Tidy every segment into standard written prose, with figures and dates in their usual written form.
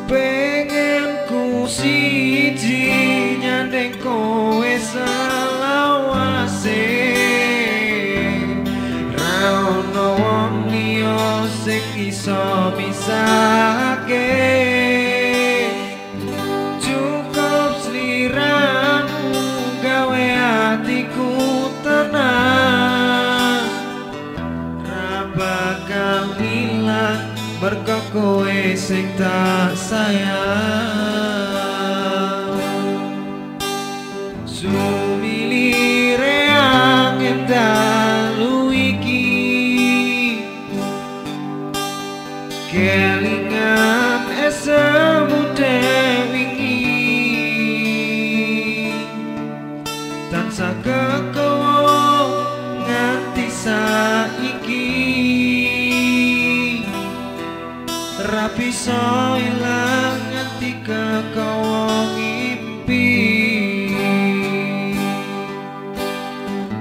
Pengen ku siji nyandeng kowe selawase, ra ono wong liya sing iso misahake. Cukup sliramu gawe atiku tenang, ra bakal ilang mergo kowe sing tak sayang. Sumilire angin dalu iki, kelingan esemude wingi, tansah kekowo nganti saiki. Ra bisa ilang nganti kekowo ngimpi.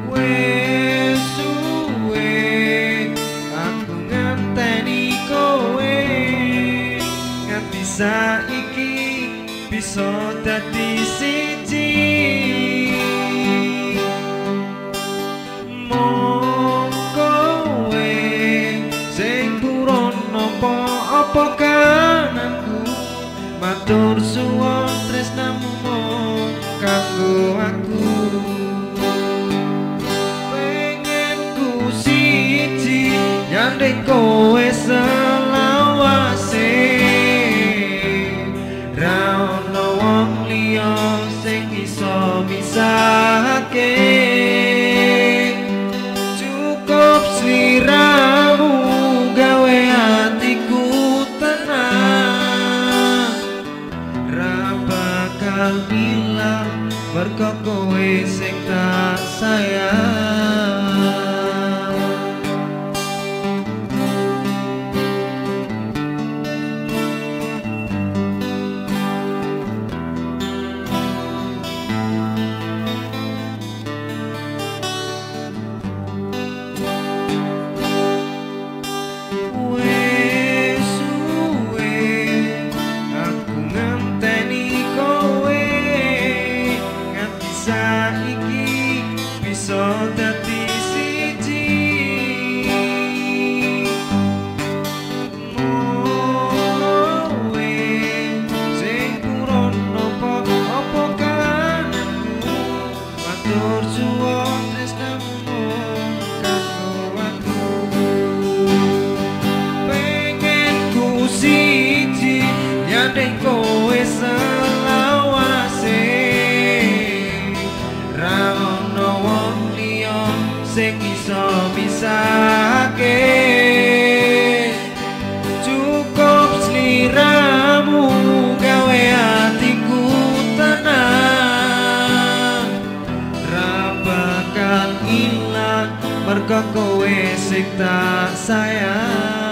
Wes suwe aku ngenteni kowe, nganti saiki bisa dadi siji. Mong kowe sing buron apa kananku, matur suwun tresnamu mung kanggo aku. Pengen ku siji nyandeng kowe selawase, ra ono wong liya sing iso misahake. Cukup sliramu gawe atiku tenang, ra bakal ilang mergo kowe sing tak sayang. Saiki bisa dadi siji. Kowe sing buron apa kananku, matur suwun tresnamu kanggo aku. Pengen ku siji nyandeng kowe selawase, ra ono wong liya sing iso misahake. Cukup sliramu gawe atiku tenang, ra bakal ilang mergo kowe sing tak sayang.